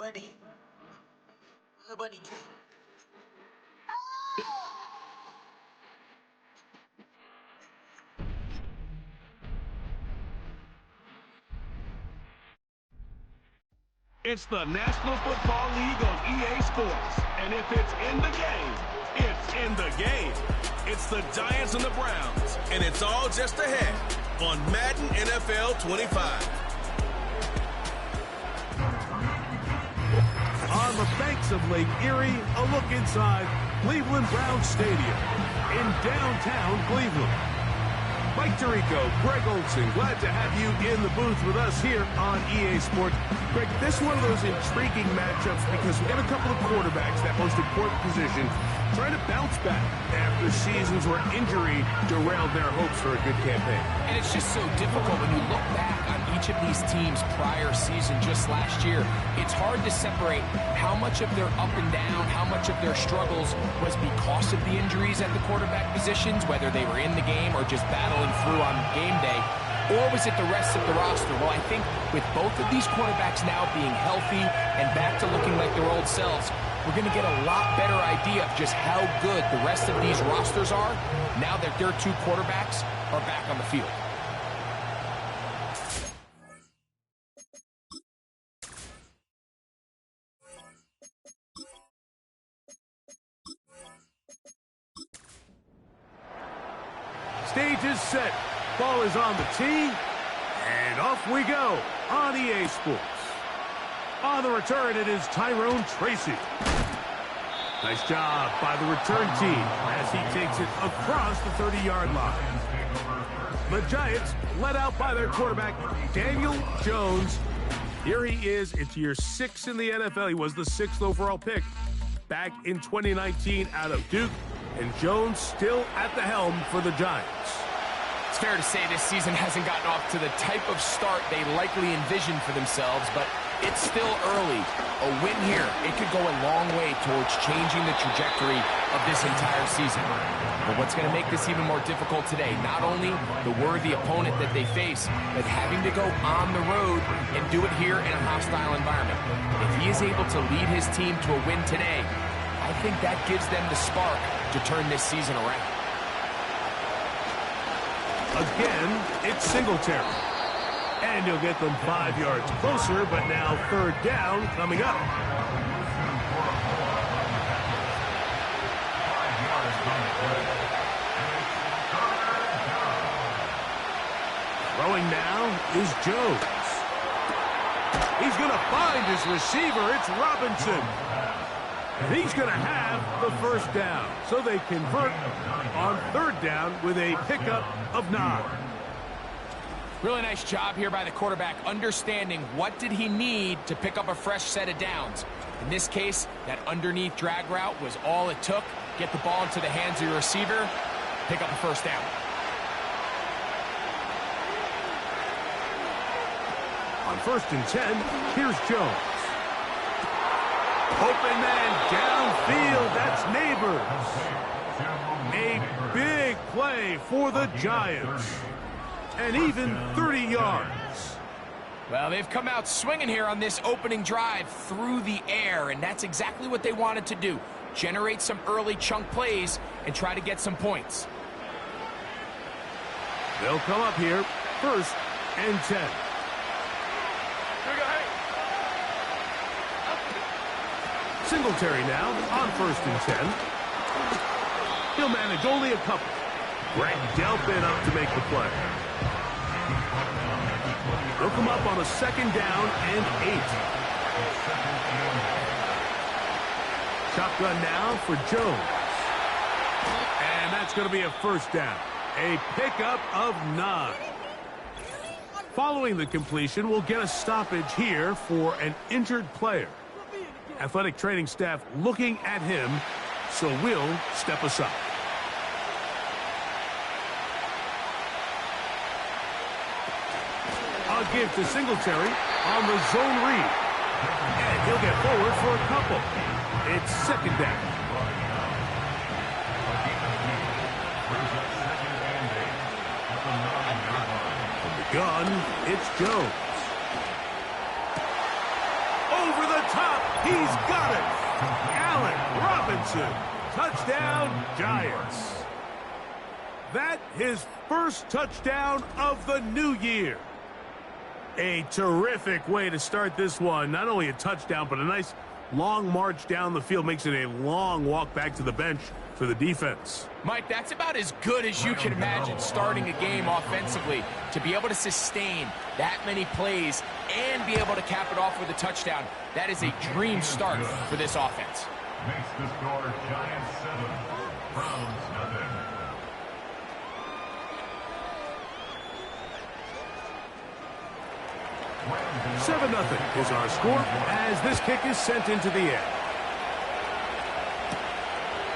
Bunny. Bunny. It's the National Football League on EA Sports. And if it's in the game, it's in the game. It's the Giants and the Browns. And it's all just ahead on Madden NFL 25. On the banks of Lake Erie, a look inside Cleveland Browns Stadium in downtown Cleveland. Mike Tirico, Greg Olson, glad to have you in the booth with us here on EA Sports. Greg, this is one of those intriguing matchups because we got a couple of quarterbacks, that most important position, trying to bounce back after seasons where injury derailed their hopes for a good campaign. And it's just so difficult when you look back on each of these teams' prior season just last year. It's hard to separate how much of their up and down, how much of their struggles was because of the injuries at the quarterback positions, whether they were in the game or just battling through on game day, or was it the rest of the roster? Well, I think with both of these quarterbacks now being healthy and back to looking like their old selves, we're going to get a lot better idea of just how good the rest of these rosters are now that their two quarterbacks are back on the field. Stage is set. Ball is on the tee. And off we go on EA Sports. On the return, it is Tyrone Tracy. Nice job by the return team as he takes it across the 30-yard line. The Giants led out by their quarterback, Daniel Jones. Here he is. It's year 6 in the NFL. He was the 6th overall pick back in 2019 out of Duke. And Jones still at the helm for the Giants. It's fair to say this season hasn't gotten off to the type of start they likely envisioned for themselves, but it's still early. A win here, it could go a long way towards changing the trajectory of this entire season. But what's going to make this even more difficult today, not only the worthy opponent that they face, but having to go on the road and do it here in a hostile environment. If he is able to lead his team to a win today, I think that gives them the spark to turn this season around. Again, it's Singletary. And he'll get them 5 yards closer, but now third down coming up. Throwing now is Jones. He's going to find his receiver. It's Robinson. And he's going to have the first down. So they convert on third down with a pickup of 9. Really nice job here by the quarterback, understanding what did he need to pick up a fresh set of downs. In this case, that underneath drag route was all it took. Get the ball into the hands of your receiver, pick up a first down. On 1st and 10, here's Jones. Open man downfield, that's Neighbors. A big play for the Giants. And even 30 yards. Well, they've come out swinging here on this opening drive through the air, and that's exactly what they wanted to do. Generate some early chunk plays and try to get some points. They'll come up here, 1st and 10. Singletary now on 1st and 10. He'll manage only a couple. Greg Delphin up to make the play. They'll come up on a 2nd down and 8. Shotgun now for Jones. And that's going to be a first down. A pickup of 9. Following the completion, we'll get a stoppage here for an injured player. Athletic training staff looking at him, so we'll step aside. A give to Singletary on the zone read. And he'll get forward for a couple. It's 2nd down. From the gun, it's Jones. Over the top. He's got it. Allen Robinson. Touchdown, Giants. That his first touchdown of the new year. A terrific way to start this one. Not only a touchdown, but a nice long march down the field. Makes it a long walk back to the bench for the defense. Mike, that's about as good as you can imagine starting a game offensively. To be able to sustain that many plays and be able to cap it off with a touchdown, that is a dream start for this offense. Makes the score Giants 7, Browns nothing. Seven 0 is our score as this kick is sent into the air.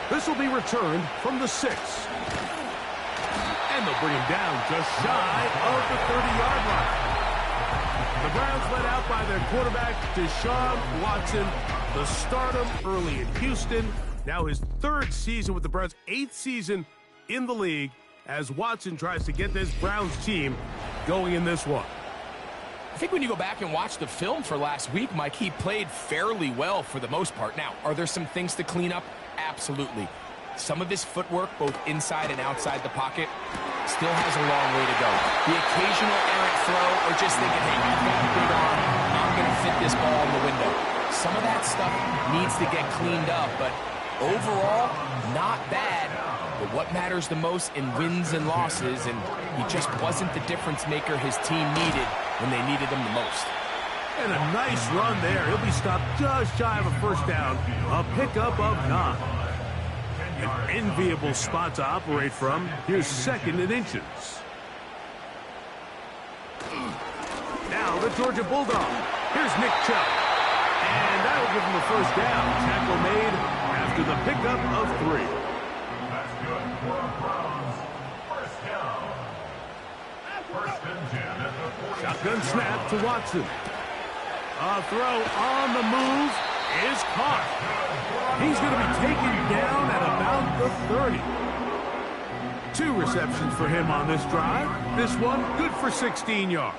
This will be returned from the 6. And they'll bring him down just shy of the 30-yard line. The Browns led out by their quarterback, Deshaun Watson, the stardom early in Houston. Now his 3rd season with the Browns, 8th season in the league as Watson tries to get this Browns team going in this one. I think when you go back and watch the film for last week, Mike, he played fairly well for the most part. Now, are there some things to clean up? Absolutely. Some of his footwork, both inside and outside the pocket, still has a long way to go. The occasional errant throw or just thinking, hey, I've got a big arm, I'm going to fit this ball in the window. Some of that stuff needs to get cleaned up, but overall, not bad. But what matters the most in wins and losses, and he just wasn't the difference maker his team needed when they needed him the most. And a nice run there. He'll be stopped just shy of a first down. A pickup of 9. An enviable spot to operate from. Here's 2nd and inches. Now the Georgia Bulldog. Here's Nick Chubb. And that'll give him the first down. Tackle made after the pickup of 3. That's good for the Browns. First down. First and 10 at the 40. Shotgun snap to Watson. A throw on the move is caught. He's going to be taken down at about the 30. 2 receptions for him on this drive. This one good for 16 yards.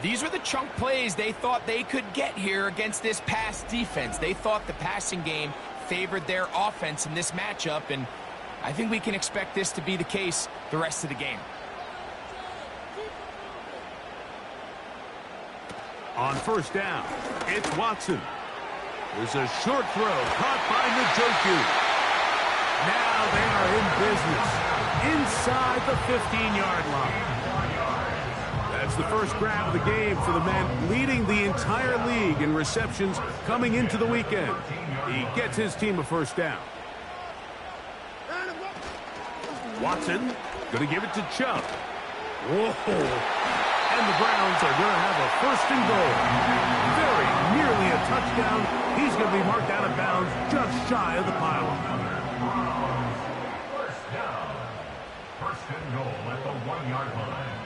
These are the chunk plays they thought they could get here against this pass defense. They thought the passing game favored their offense in this matchup, and I think we can expect this to be the case the rest of the game. On first down, it's Watson. There's a short throw caught by Njoku. Now they are in business inside the 15-yard line. That's the first grab of the game for the man leading the entire league in receptions coming into the weekend. He gets his team a first down. Watson going to give it to Chubb. Whoa. And the Browns are going to have a first and goal. Very nearly a touchdown. He's going to be marked out of bounds just shy of the pylon. First down. First and goal at the 1-yard line.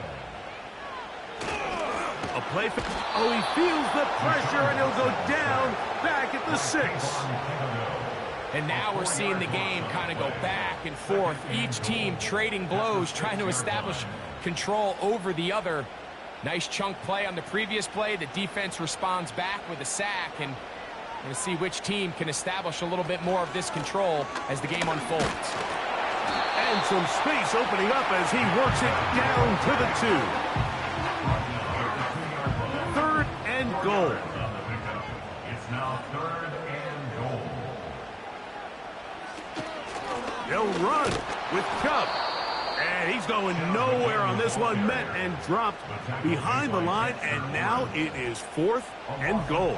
A play for... Oh, he feels the pressure, and he'll go down back at the 6. And now we're seeing the game kind of go back and forth. Each team trading blows, trying to establish control over the other. Nice chunk play on the previous play. The defense responds back with a sack, and we're going to see which team can establish a little bit more of this control as the game unfolds. And some space opening up as he works it down to the 2. 3rd and goal. It's now 3rd and goal. They'll run with Chubb. And he's going nowhere on this one. Met and dropped behind the line, and now it is 4th and goal.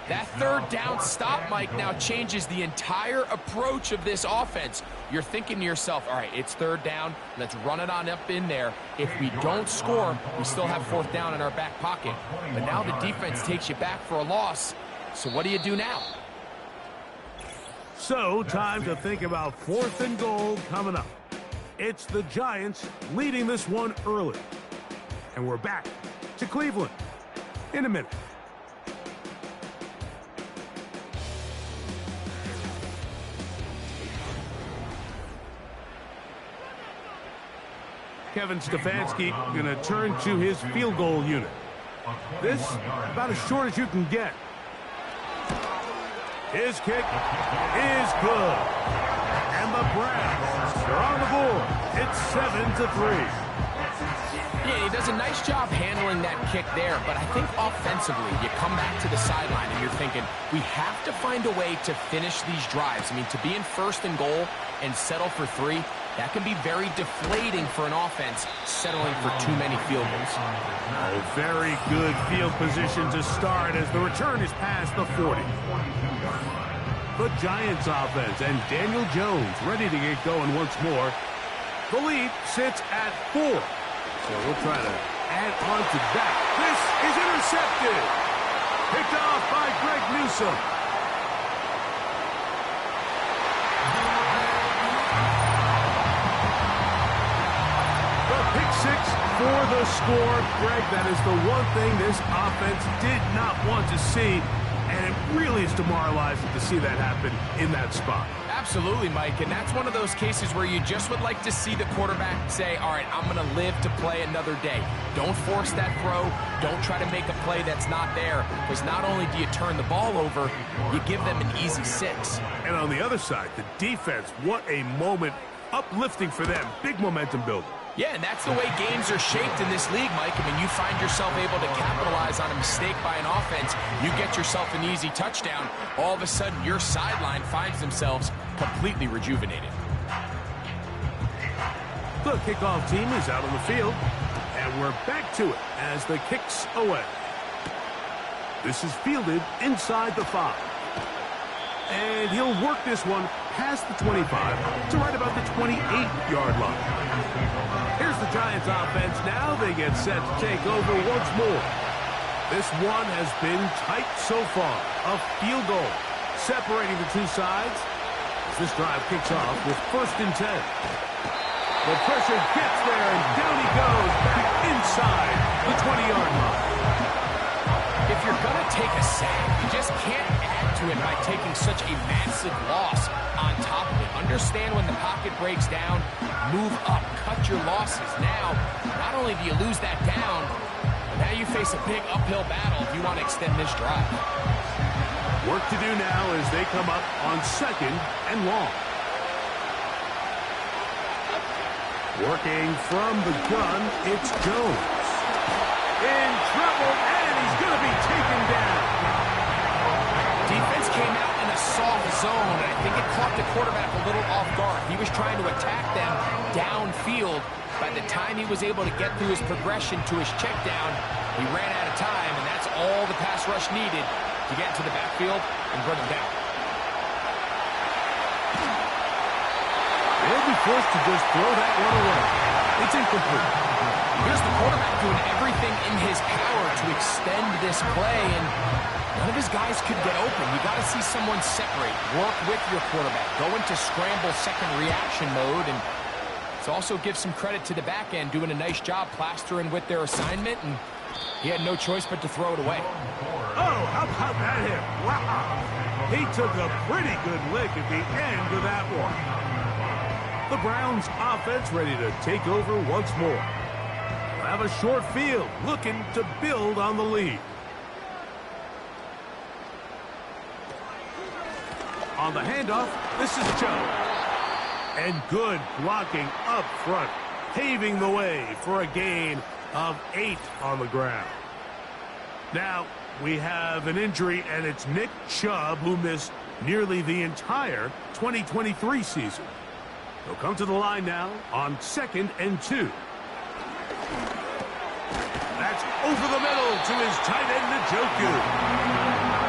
That 3rd down stop, Mike, now changes the entire approach of this offense. You're thinking to yourself, all right, it's 3rd down. Let's run it on up in there. If we don't score, we still have 4th down in our back pocket. But now the defense takes you back for a loss. So what do you do now? So time to think about 4th and goal coming up. It's the Giants leading this one early. And we're back to Cleveland in a minute. Kevin Stefanski going to turn to his field goal unit. This, about as short as you can get. His kick is good. And the Browns are on the board. It's 7-3. Yeah, he does a nice job handling that kick there, but I think offensively, you come back to the sideline and you're thinking, we have to find a way to finish these drives. I mean, to be in first and goal and settle for 3, that can be very deflating for an offense settling for too many field goals. Oh, very good field position to start as the return is past the 40. The Giants offense and Daniel Jones ready to get going once more. The lead sits at 4. So we'll try to add on to that. This is intercepted. Picked off by Greg Newsome. The pick 6 for the score. Greg, that is the one thing this offense did not want to see. And it really is demoralizing to see that happen in that spot. Absolutely, Mike, and that's one of those cases where you just would like to see the quarterback say, all right, I'm going to live to play another day. Don't force that throw. Don't try to make a play that's not there, because not only do you turn the ball over, you give them an easy 6. And on the other side, the defense, what a moment, uplifting for them. Big momentum builder. Yeah, and that's the way games are shaped in this league, Mike. I mean, you find yourself able to capitalize on a mistake by an offense. You get yourself an easy touchdown. All of a sudden, your sideline finds themselves completely rejuvenated. The kickoff team is out on the field, and we're back to it as the kick's away. This is fielded inside the 5. And he'll work this one past the 25 to right about the 28-yard line. Here's the Giants offense now. They get set to take over once more. This one has been tight so far. A field goal separating the two sides. As this drive kicks off with 1st and 10. The pressure gets there, and down he goes back inside the 20-yard line. If you're going to take a sack, you just can't add to it by taking such a massive loss on top of it. Understand when the pocket breaks down, move up, cut your losses. Now, not only do you lose that down, but now you face a big uphill battle if you want to extend this drive. Work to do now as they come up on 2nd and long. Working from the gun, it's Jones. In trouble, and he's going to be taken down. Defense came out in a soft zone, and I think it caught the quarterback a little off guard. He was trying to attack them downfield. By the time he was able to get through his progression to his check down, he ran out of time, and that's all the pass rush needed to get into the backfield and bring him down. They'll be forced to just throw that one away. It's incomplete. Here's the quarterback doing everything in his power to extend this play, and none of his guys could get open. You got to see someone separate, work with your quarterback, go into scramble second reaction mode, and it also gives some credit to the back end doing a nice job plastering with their assignment, and he had no choice but to throw it away. Oh, how about that hit? Wow. He took a pretty good lick at the end of that one. The Browns offense ready to take over once more. Have a short field, looking to build on the lead. On the handoff, this is Joe. And good blocking up front, paving the way for a gain of 8 on the ground. Now, we have an injury, and it's Nick Chubb, who missed nearly the entire 2023 season. He'll come to the line now on 2nd and 2. That's over the middle to his tight end, Njoku.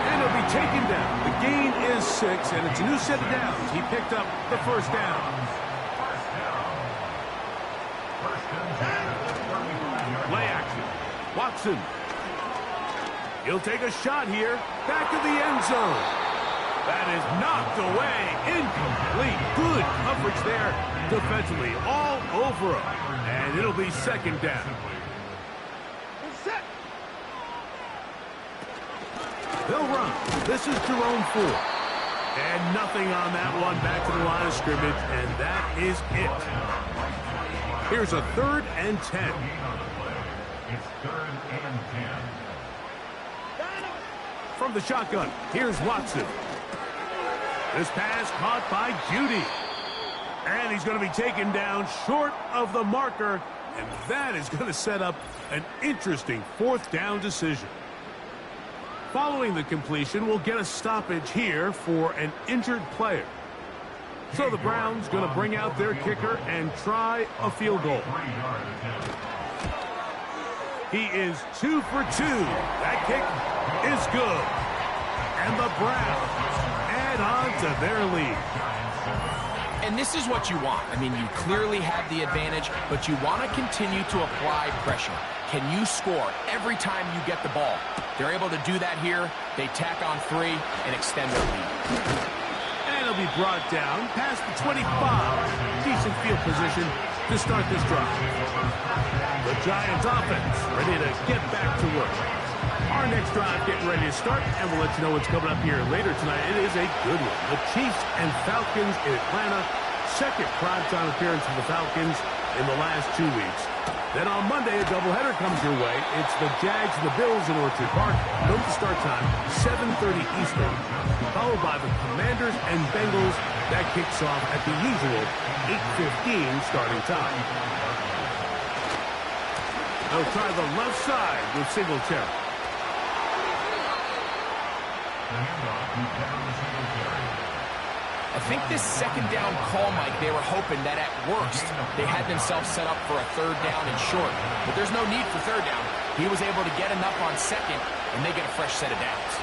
And he'll be taken down. The gain is 6, and it's a new set of downs. He picked up the 1st down. Play action. Watson. He'll take a shot here. Back of the end zone. That is knocked away. Incomplete. Good coverage there defensively. All over him. And it'll be 2nd down. They'll run. This is Jerome Ford. And nothing on that one. Back to the line of scrimmage, and that is it. Here's a 3rd and 10. It's 3rd and 10. from the shotgun. Here's Watson. This pass caught by Judy. And he's going to be taken down short of the marker. And that is going to set up an interesting fourth down decision. Following the completion, we'll get a stoppage here for an injured player. So the Browns going to bring out their kicker and try a field goal. He is 2 for 2. That kick is good. And the Browns add on to their lead. And this is what you want. I mean, you clearly have the advantage, but you want to continue to apply pressure. Can you score every time you get the ball? They're able to do that here. They tack on 3 and extend their lead. And it'll be brought down past the 25. Decent field position to start this drive. The Giants offense ready to get back to work. Our next drive getting ready to start, and we'll let you know what's coming up here later tonight. It is a good one. The Chiefs and Falcons in Atlanta. Second primetime appearance for the Falcons in the last 2 weeks. Then on Monday, a doubleheader comes your way. It's the Jags and the Bills in Orchard Park. Note the start time, 7:30 Eastern, followed by the Commanders and Bengals. That kicks off at the usual 8:15 starting time. They'll try the left side with Singletary. I think this second down call, Mike, they were hoping that at worst they had themselves set up for a third down and short. But there's no need for third down. He was able to get enough on second, and they get a fresh set of downs.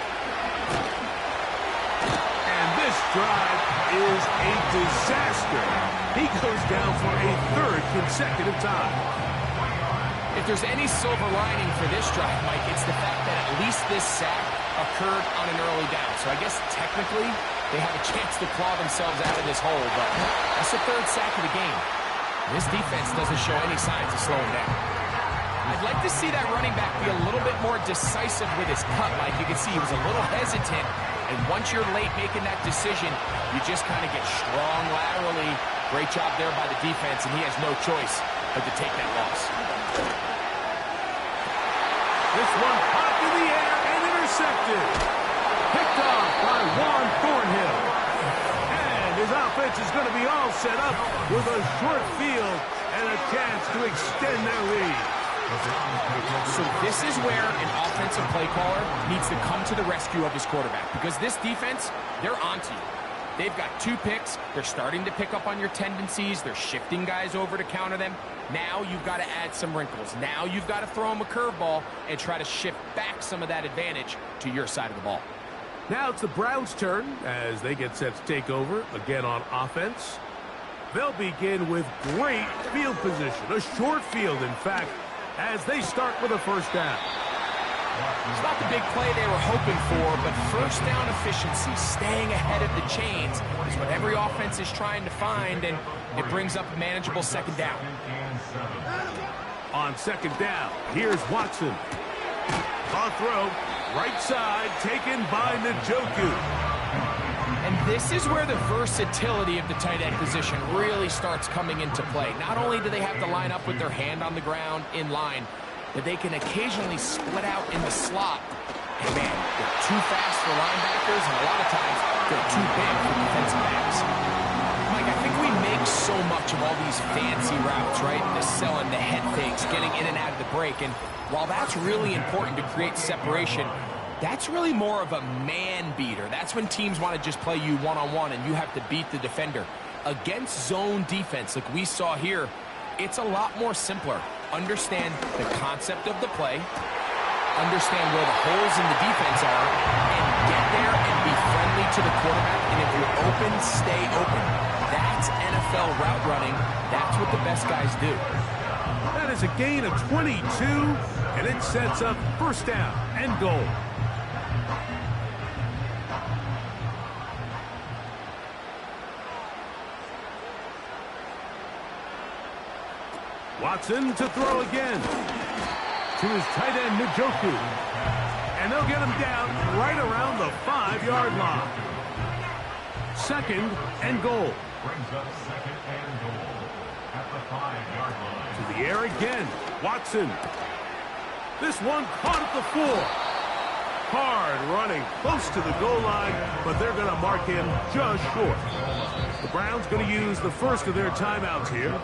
And this drive is a disaster. He goes down for a third consecutive time. If there's any silver lining for this drive, Mike, it's the fact that at least this sack occurred on an early down. So I guess technically they have a chance to claw themselves out of this hole, but that's the third sack of the game. This defense doesn't show any signs of slowing down. I'd like to see that running back be a little bit more decisive with his cut. Like you can see, he was a little hesitant, and once you're late making that decision, you just kind of get strong laterally. Great job there by the defense, and he has no choice but to take that loss. This one popped in the air and intercepted. Picked off by Juan Thornhill. And his offense is going to be all set up with a short field and a chance to extend their lead. So this is where an offensive play caller needs to come to the rescue of his quarterback, because this defense, they're onto you. They've got 2 picks. They're starting to pick up on your tendencies. They're shifting guys over to counter them. Now you've got to add some wrinkles. Now you've got to throw them a curveball and try to shift back some of that advantage to your side of the ball. Now it's the Browns' turn as they get set to take over again on offense. They'll begin with great field position, a short field, in fact, as they start with a first down. It's not the big play they were hoping for, but first down efficiency, staying ahead of the chains, is what every offense is trying to find, and it brings up a manageable second down. On second down, here's Watson. On throw, right side, taken by Njoku. And this is where the versatility of the tight end position really starts coming into play. Not only do they have to line up with their hand on the ground in line, but they can occasionally split out in the slot. And man, they're too fast for linebackers, and a lot of times they're too big for defensive backs. Mike, I think we make so much of all these fancy routes, right? The selling, the head fakes, getting in and out of the break. And while that's really important to create separation, that's really more of a man beater. That's when teams want to just play you one-on-one and you have to beat the defender. Against zone defense, like we saw here, it's a lot more simpler. Understand the concept of the play, understand where the holes in the defense are, and get there and be friendly to the quarterback. And if you're open, stay open. That's NFL route running. That's what the best guys do. That is a gain of 22, and it sets up first down and goal. Watson to throw again to his tight end Njoku, and they'll get him down right around the 5-yard line. Second and goal. Brings up second and goal at the 5-yard line. To the air again, Watson. This one caught at the 4. Hard running, close to the goal line, but they're going to mark him just short. The Browns going to use the first of their timeouts here.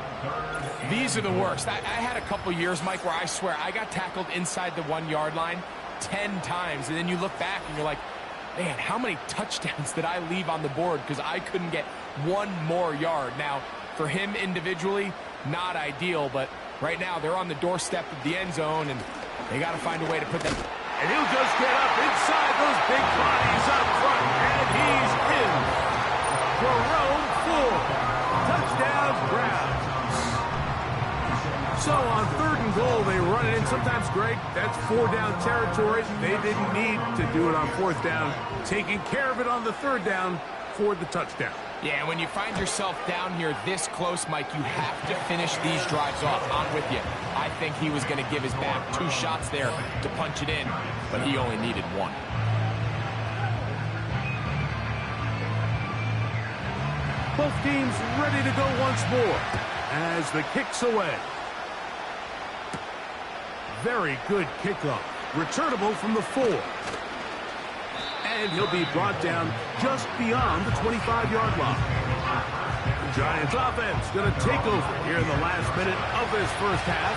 These are the worst. I had a couple years, Mike, where I swear I got tackled inside the 1 yard line 10 times, and then you look back and you're like, man, how many touchdowns did I leave on the board because I couldn't get one more yard? Now, for him individually, not ideal, but right now they're on the doorstep of the end zone, and they got to find a way to put them. And he'll just get up inside those big bodies up front, and he's in. Jerome Ford, touchdown Browns. So on 3rd and goal, they run it in. Sometimes, Greg, that's 4-down territory. They didn't need to do it on 4th down. Taking care of it on the 3rd down for the touchdown. Yeah, when you find yourself down here this close, Mike, you have to finish these drives off. I'm with you. I think he was going to give his back 2 shots there to punch it in, but he only needed 1. Both teams ready to go once more as the kick's away. Very good kickoff. Returnable from the 4. And he'll be brought down just beyond the 25-yard line. The Giants offense going to take over here in the last minute of this first half.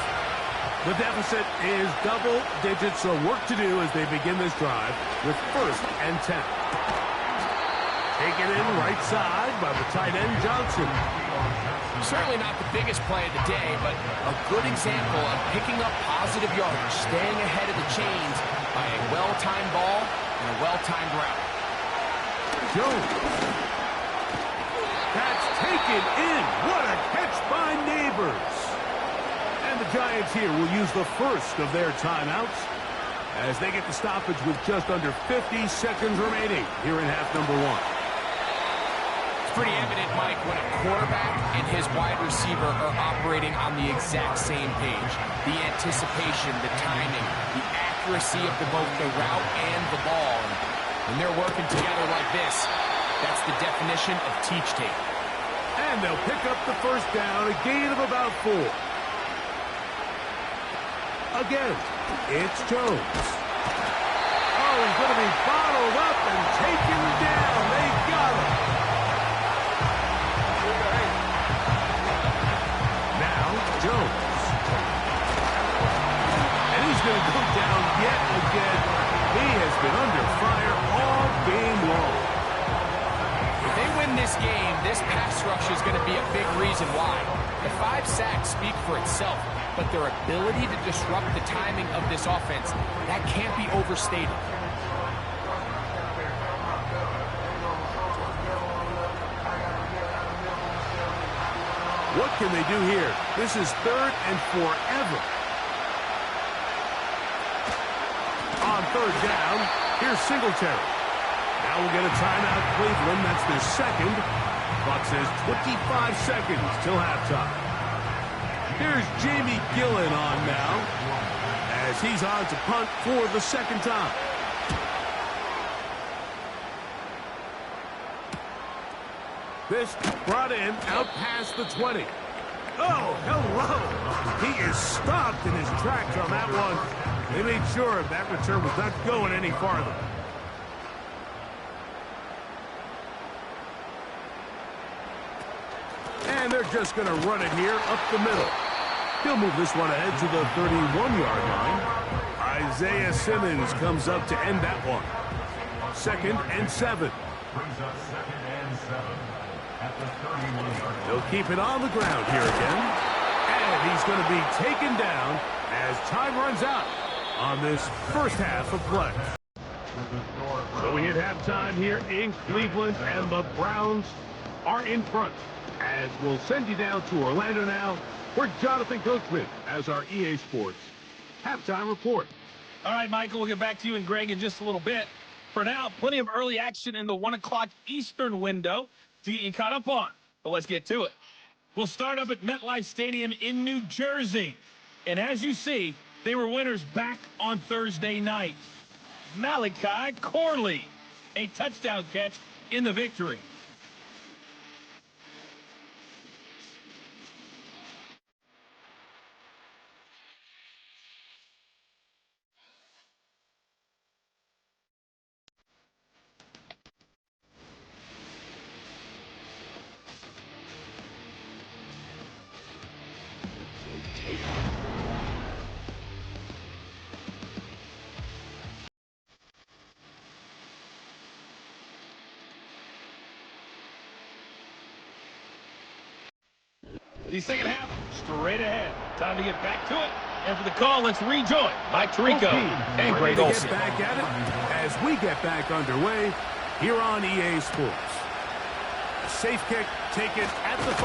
The deficit is double digits, so work to do as they begin this drive with 1st and 10. Taken in right side by the tight end Johnson. Certainly not the biggest play of the day, but a good example of picking up positive yardage, staying ahead of the chains by a well-timed ball and a well-timed route. Jones. That's taken in. What a catch by Neighbors. And the Giants here will use the first of their timeouts as they get the stoppage with just under 50 seconds remaining here in half number 1. Pretty evident, Mike, when a quarterback and his wide receiver are operating on the exact same page. The anticipation, the timing, the accuracy of both the route and the ball. And when they're working together like this, that's the definition of teach tape. And they'll pick up the 1st down, a gain of about 4. Again, it's Jones. Oh, he's going to be bottled up and taken down. They got him. Jones. And he's going to go down yet again. He has been under fire all game long. If they win this game, this pass rush is going to be a big reason why. The 5 sacks speak for itself, but their ability to disrupt the timing of this offense, that can't be overstated. What can they do here? This is 3rd and forever. On 3rd down, here's Singletary. Now we'll get a timeout, Cleveland. That's their 2nd. Clock says 25 seconds till halftime. Here's Jamie Gillen on now as he's on to punt for the 2nd time. This brought in out past the 20. Oh, hello. He is stopped in his tracks on that one. They made sure that return was not going any farther. And they're just going to run it here up the middle. He'll move this one ahead to the 31-yard line. Isaiah Simmons comes up to end that one. 2nd and 7. Brings up 2nd and 7 at the 31-yard line. He'll keep it on the ground here again. And he's going to be taken down as time runs out on this first half of play. So we hit halftime here in Cleveland, and the Browns are in front. As we'll send you down to Orlando now, where Jonathan Coachman has our EA Sports halftime report. All right, Michael, we'll get back to you and Greg in just a little bit. For now, plenty of early action in the 1 o'clock Eastern window to get you caught up on. But let's get to it. We'll start up at MetLife Stadium in New Jersey. And as you see, they were winners back on Thursday night. Malachi Corley, a touchdown catch in the victory. The second half, straight ahead. Time to get back to it. And for the call, let's rejoin Mike Tirico and Ready Greg to Olsen. get back at it as we get back underway here on EA Sports. A safe kick taken at the 5.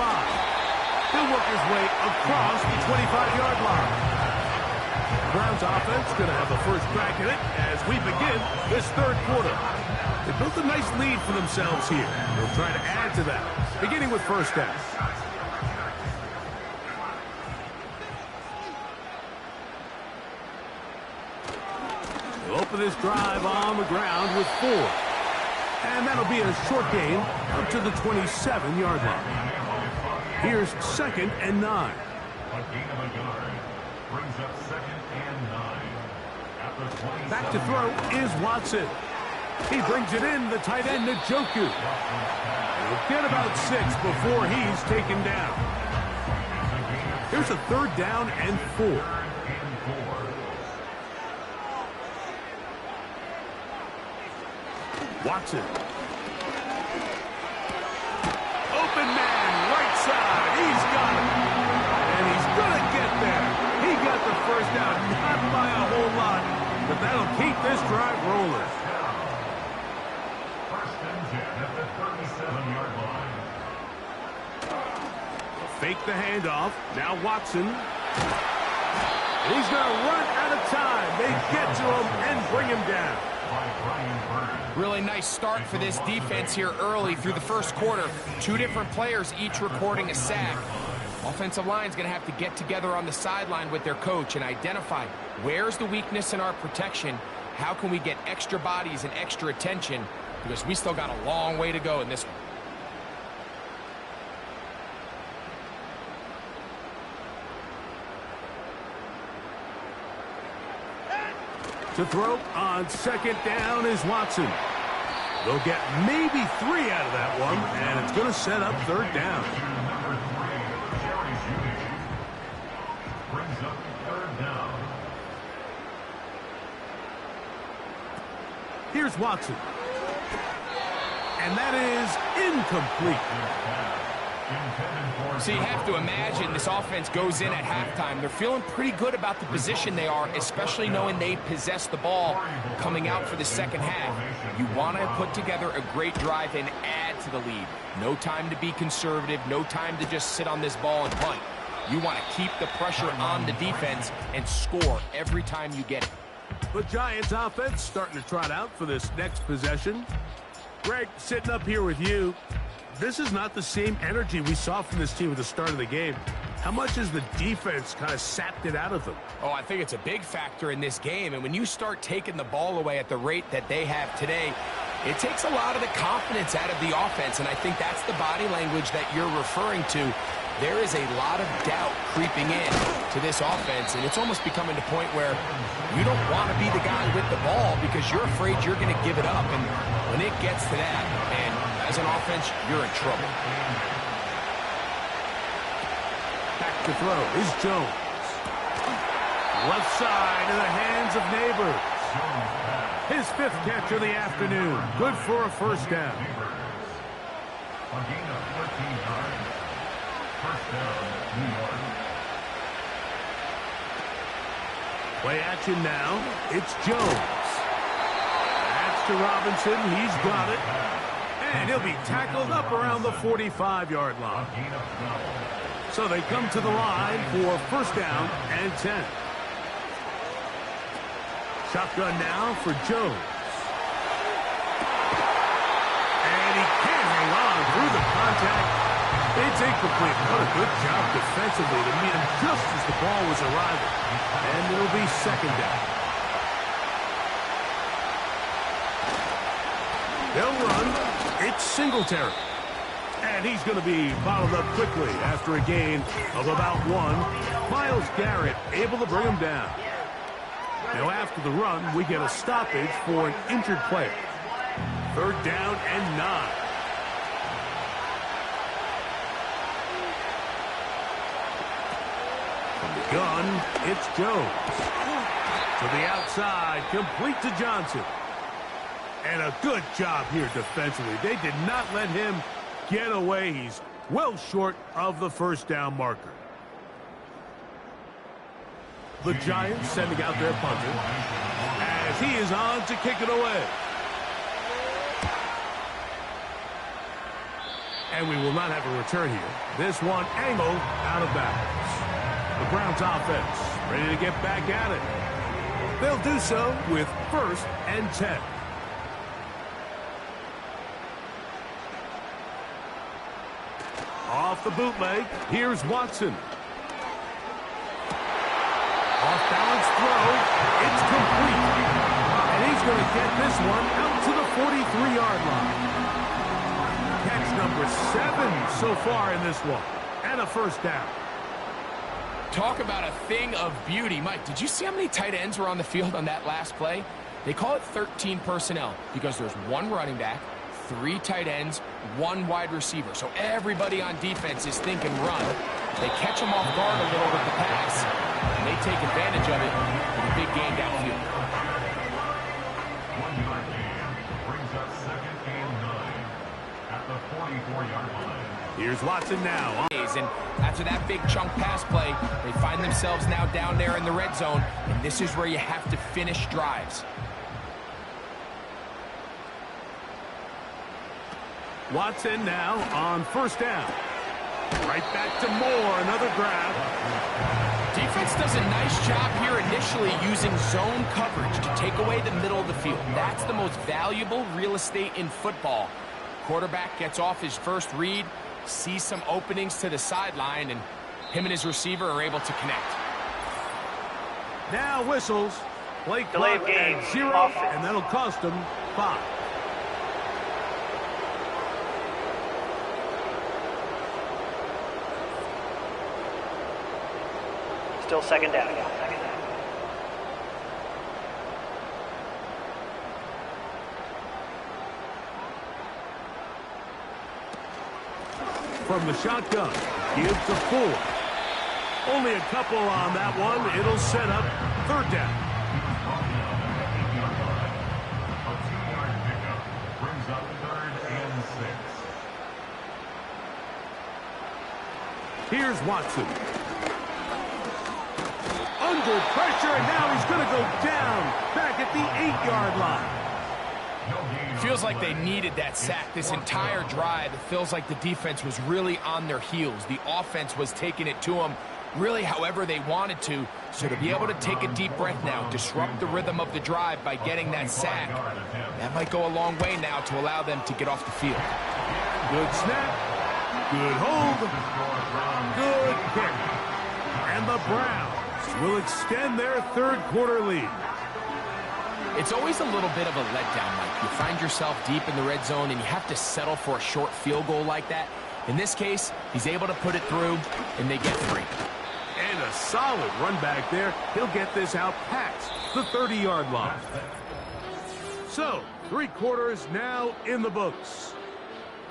He'll work his way across the 25-yard line. Browns offense going to have the first crack at it as we begin this third quarter. They built a nice lead for themselves here. They'll try to add to that, beginning with first down. They'll open this drive on the ground with 4. And that'll be a short gain up to the 27-yard line. Here's 2nd and 9. Back to throw is Watson. He brings it in, the tight end, Njoku. He'll get about 6 before he's taken down. Here's a 3rd down and 4. Watson. Open man, right side. He's got it. And he's going to get there. He got the first down, not by a whole lot, but that'll keep this drive rolling. First and 10 at the 37-yard line. Fake the handoff. Now Watson. He's going to run out of time. They get to him and bring him down. Really nice start for this defense here early through the first quarter. 2 different players each recording a sack. Offensive line's going to have to get together on the sideline with their coach and identify where's the weakness in our protection. How can we get extra bodies and extra attention? Because we still got a long way to go in this one. To throw on 2nd down is Watson. They'll get maybe 3 out of that one, and it's going to set up 3rd down. Brings up 3rd down. Here's Watson. And that is incomplete. So you have to imagine this offense goes in at halftime. They're feeling pretty good about the position they are, especially knowing they possess the ball coming out for the second half. You want to put together a great drive and add to the lead. No time to be conservative, no time to just sit on this ball and punt. You want to keep the pressure on the defense and score every time you get it. The Giants offense starting to trot out for this next possession. Greg, sitting up here with you. This is not the same energy we saw from this team at the start of the game. How much has the defense kind of sapped it out of them? Oh, I think it's a big factor in this game. And when you start taking the ball away at the rate that they have today, it takes a lot of the confidence out of the offense. And I think that's the body language that you're referring to. There is a lot of doubt creeping in to this offense. And it's almost becoming to the point where you don't want to be the guy with the ball because you're afraid you're going to give it up. And when it gets to that, man, as an offense, you're in trouble. Back to throw is Jones. Left side in the hands of Neighbors. His 5th catch of the afternoon. Good for a first down. A gain of 14 yards. First down, New York. Play action now. It's Jones. That's to Robinson. He's got it. And he'll be tackled up around the 45-yard line. So they come to the line for first down and 10. Shotgun now for Jones. And he can't hang on through the contact. It's incomplete. What a good job defensively to meet him just as the ball was arriving. And it'll be second down. They'll run. It's Singletary. And he's going to be bottled up quickly after a gain of about 1. Myles Garrett able to bring him down. Now after the run, we get a stoppage for an injured player. 3rd down and 9. From the gun, it's Jones. To the outside, complete to Johnson. And a good job here defensively. They did not let him get away. He's well short of the first down marker. The Giants sending out their punter as he is on to kick it away. And we will not have a return here. This one angled out of bounds. The Browns offense ready to get back at it. They'll do so with 1st and 10. Off the bootleg, here's Watson. Off-balance throw, it's complete. And he's going to get this one out to the 43-yard line. Catch number 7 so far in this one. And a first down. Talk about a thing of beauty. Mike, did you see how many tight ends were on the field on that last play? They call it 13 personnel because there's 1 running back, 3 tight ends, 1 wide receiver. So everybody on defense is thinking run. They catch them off guard a little with the pass, and they take advantage of it with a big gain downfield. 1-yard gain brings up 2nd and 9 at the 44-yard line. Here's Watson now. And after that big chunk pass play, they find themselves now down there in the red zone, and this is where you have to finish drives. Watson now on first down. Right back to Moore, another grab. Defense does a nice job here initially using zone coverage to take away the middle of the field. That's the most valuable real estate in football. Quarterback gets off his first read, sees some openings to the sideline, and him and his receiver are able to connect. Now whistles. Play clock at 0, and that'll cost them 5. Still second down. From the shotgun, give to Ford. Only a couple on that one. It'll set up 3rd down. A 2-yard pickup brings up 3rd and 6. Here's Watson. Under pressure, and now he's going to go down back at the 8-yard line. Feels like they needed that sack this entire drive. It feels like the defense was really on their heels. The offense was taking it to them really however they wanted to. So to be able to take a deep breath now, disrupt the rhythm of the drive by getting that sack, that might go a long way now to allow them to get off the field. Good snap. Good hold. Good kick. And the Browns will extend their 3rd quarter lead. It's always a little bit of a letdown, Mike. You find yourself deep in the red zone and you have to settle for a short field goal like that. In this case, he's able to put it through, and they get 3. And a solid run back there. He'll get this out past the 30-yard line. So, 3 quarters now in the books.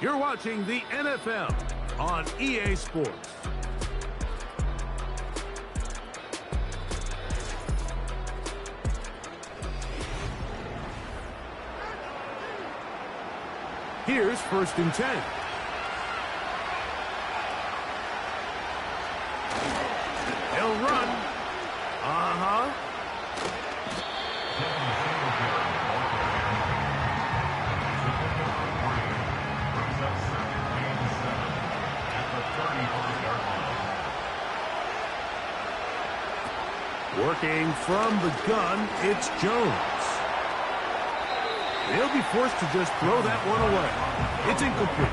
You're watching the NFL on EA Sports. Here's 1st and 10. They'll run. Working from the gun, it's Jones. They'll be forced to just throw that one away. It's incomplete.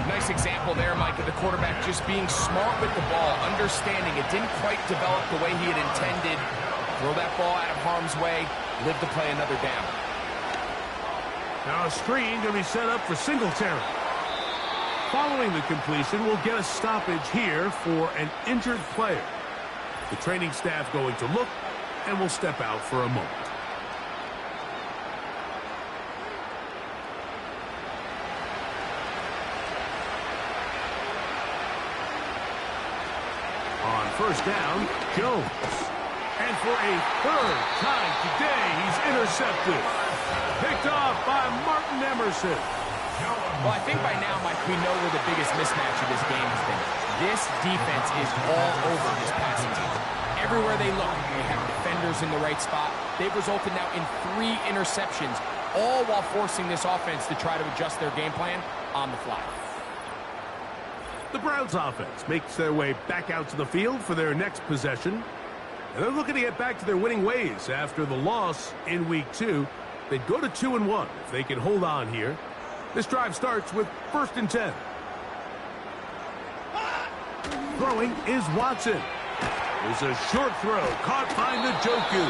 Nice example there, Mike, of the quarterback just being smart with the ball, understanding it didn't quite develop the way he had intended. Throw that ball out of harm's way, live to play another down. Now a screen going to be set up for Singletary. Following the completion, we'll get a stoppage here for an injured player. The training staff going to look, and we'll step out for a moment. On first down, Jones. And for a 3rd time today, he's intercepted. Picked off by Martin Emerson. Well, I think by now, Mike, we know where the biggest mismatch of this game has been. This defense is all over this passing team. Everywhere they look, they have defenders in the right spot. They've resulted now in 3 interceptions, all while forcing this offense to try to adjust their game plan on the fly. The Browns offense makes their way back out to the field for their next possession. And they're looking to get back to their winning ways after the loss in Week 2. They'd go to 2-1 if they can hold on here. This drive starts with 1st and 10. Throwing is Watson. There's a short throw caught by Njoku.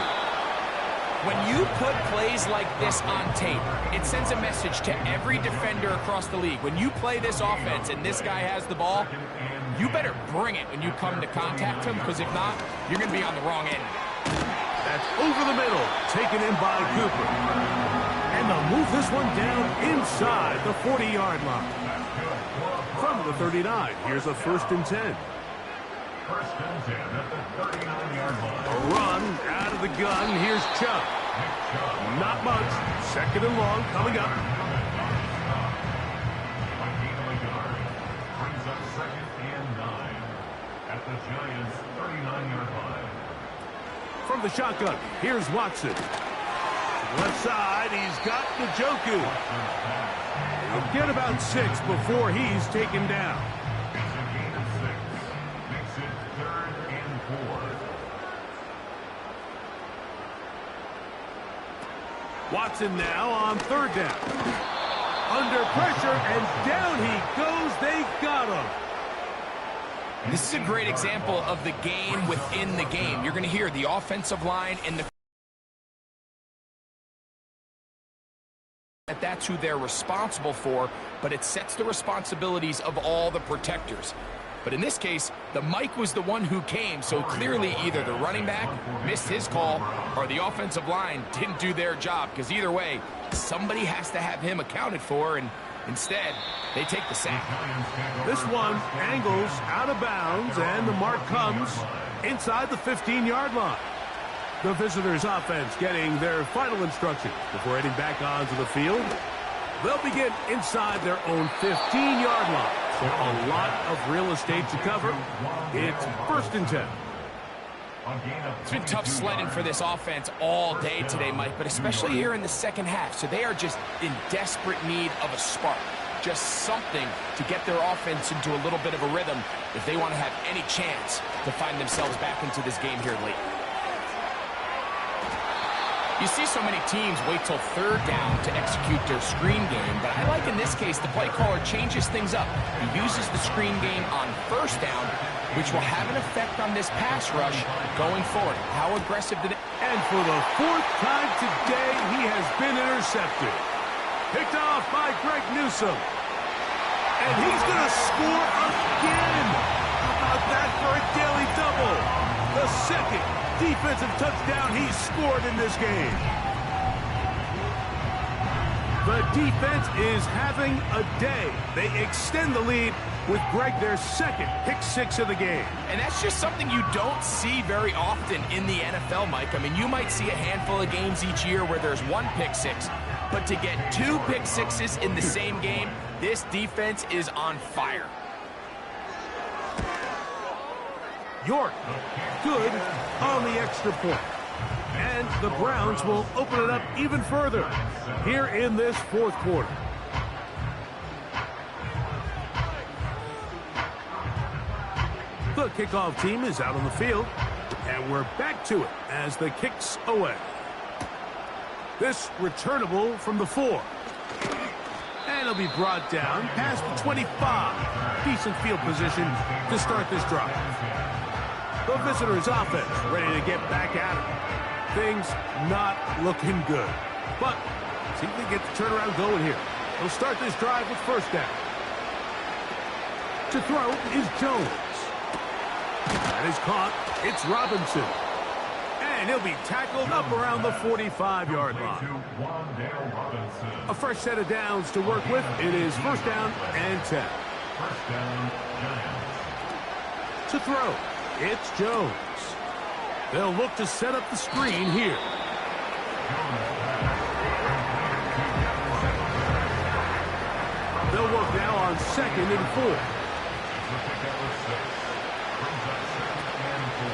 When you put plays like this on tape, it sends a message to every defender across the league. When you play this offense and this guy has the ball, you better bring it when you come to contact him, because if not, you're going to be on the wrong end. That's over the middle, taken in by Cooper. And they'll move this one down inside the 40-yard line. From the 39, here's a 1st and 10. 1st and 10 at the 39-yard line. A run out of the gun. Here's Chubb. Not much. 2nd and long coming up. Brings up 2nd and 9 at the Giants' 39-yard line. From the shotgun, here's Watson. Left side, he's got Njoku. He'll get about 6 before he's taken down. It's a gain of 6. Makes it 3rd and 4. Watson now on 3rd down. Under pressure, and down he goes. They got him. This is a great example of the game within the game. You're going to hear the offensive line and that's who they're responsible for, but it sets the responsibilities of all the protectors. But in this case, the Mike was the one who came, so clearly either the running back missed his call or the offensive line didn't do their job, because either way, somebody has to have him accounted for, and instead, they take the sack. This one angles out of bounds, and the mark comes inside the 15-yard line. The visitors' offense getting their final instructions before heading back onto the field. They'll begin inside their own 15-yard line. So a lot of real estate to cover. It's 1st and 10. It's been tough sledding for this offense all day today, Mike, but especially here in the second half. So they are just in desperate need of a spark. Just something to get their offense into a little bit of a rhythm if they want to have any chance to find themselves back into this game here late. You see so many teams wait till 3rd down to execute their screen game, but I like in this case the play caller changes things up. He uses the screen game on 1st down, which will have an effect on this pass rush going forward. How aggressive did it? And for the 4th time today, he has been intercepted. Picked off by Greg Newsome. And he's going to score again. How about that for a daily double? The 2nd defensive touchdown he's scored in this game. The defense is having a day. They extend the lead with Greg, their 2nd pick 6 of the game. And that's just something you don't see very often in the NFL, Mike. I mean, you might see a handful of games each year where there's 1 pick 6, but to get 2 pick 6s in the same game, this defense is on fire. York, good on the extra point. And the Browns will open it up even further here in this 4th quarter. The kickoff team is out on the field, and we're back to it as the kick's away. This returnable from the 4. And it'll be brought down past the 25. Decent field position to start this drive. The visitors' offense ready to get back at it. Things not looking good. But see if they get the turnaround going here. They'll start this drive with 1st down. To throw is Jones. That is caught. It's Robinson. And he'll be tackled up around the 45-yard line. A fresh set of downs to work with. It is 1st down and 10. 1st down, Giants. To throw, it's Jones. They'll look to set up the screen here. 2nd and 4.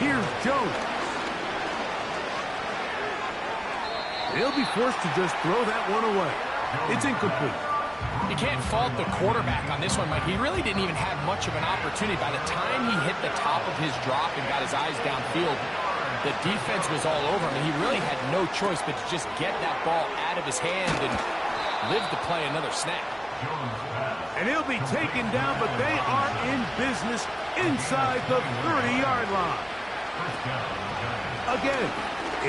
Here's Jones. He'll be forced to just throw that one away. It's incomplete. You can't fault the quarterback on this one, Mike. He really didn't even have much of an opportunity. By the time he hit the top of his drop and got his eyes downfield, the defense was all over him. He really had no choice but to just get that ball out of his hand and live to play another snap. And he'll be taken down, but they are in business inside the 30-yard line. Again,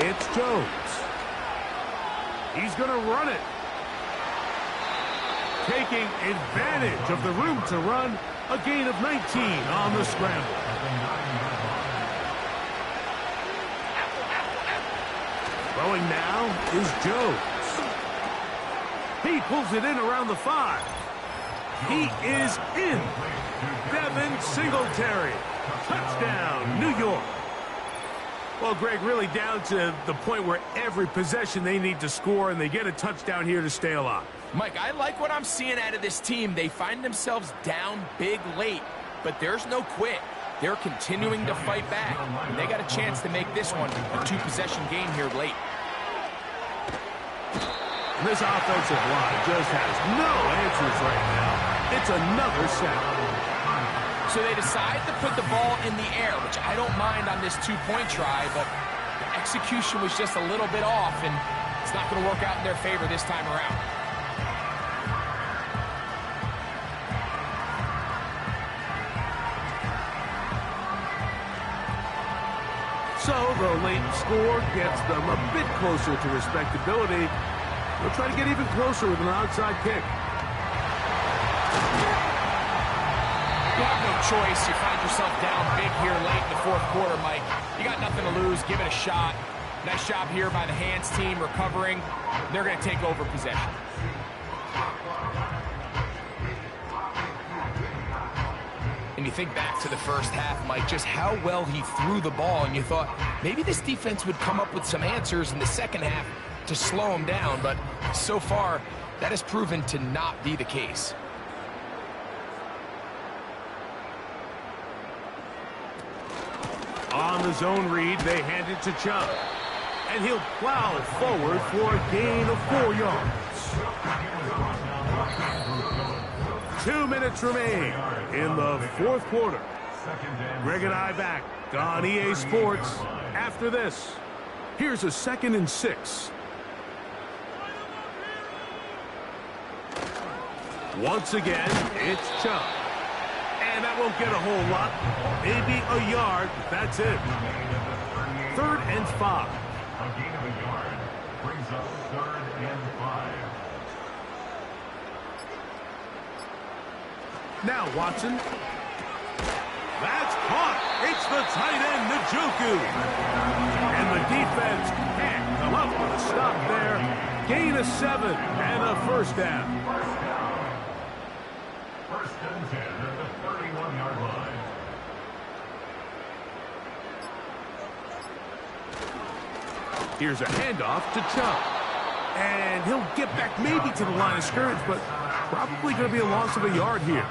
it's Jones. He's going to run it. Taking advantage of the room to run, a gain of 19 on the scramble. Throwing now is Jones. He pulls it in around the 5. He is in. Devin Singletary. Touchdown, New York. Well, Greg, really down to the point where every possession they need to score, and they get a touchdown here to stay alive. Mike, I like what I'm seeing out of this team. They find themselves down big late, but there's no quit. They're continuing to fight back, and they got a chance to make this one a 2-possession game here late. This offensive line just has no answers right now. It's another sack. So they decide to put the ball in the air, which I don't mind on this 2-point try, but the execution was just a little bit off, and it's not going to work out in their favor this time around. So the late score gets them a bit closer to respectability. They'll try to get even closer with an outside kick. You have no choice. You find yourself down big here late in the 4th quarter, Mike. You got nothing to lose. Give it a shot. Nice job here by the hands team recovering. They're going to take over possession. And you think back to the first half, Mike, just how well he threw the ball, and you thought maybe this defense would come up with some answers in the second half to slow him down, but so far that has proven to not be the case. On the zone read, they hand it to Chubb. And he'll plow forward for a gain of 4 yards. 2 minutes remain in the 4th quarter. Greg and I back on EA Sports after this. Here's a 2nd and 6. Once again, it's Chubb. And that won't get a whole lot. Maybe a yard, but that's it. 3rd and 5. A gain of a yard brings up 3rd and 5. Now Watson. That's caught. It's the tight end, Njoku. And the defense can't come up with a stop there. Gain of 7 and a 1st down. 1st and 10 at the 31-yard line. Here's a handoff to Chubb. And he'll get back maybe to the line of scrimmage, but probably going to be a loss of a yard here.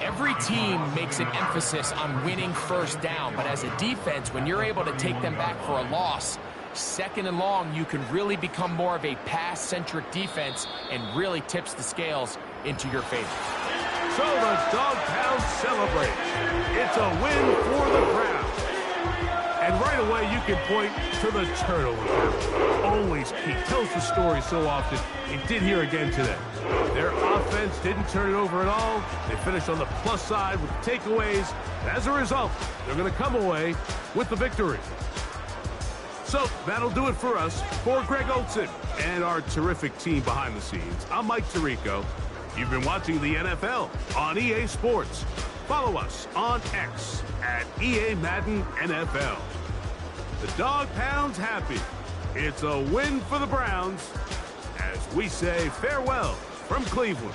Every team makes an emphasis on winning 1st down, but as a defense, when you're able to take them back for a loss, 2nd and long, you can really become more of a pass-centric defense and really tips the scales into your favor. So the Dogtown celebrates. It's a win for the Browns. And right away, you can point to the turnover count. Always key. Tells the story so often. It did here again today. Their offense didn't turn it over at all. They finished on the plus side with takeaways. As a result, they're going to come away with the victory. So that'll do it for us. For Greg Olson and our terrific team behind the scenes, I'm Mike Tirico. You've been watching the NFL on EA Sports. Follow us on X at EA Madden NFL. The Dog Pound's happy. It's a win for the Browns as we say farewell from Cleveland.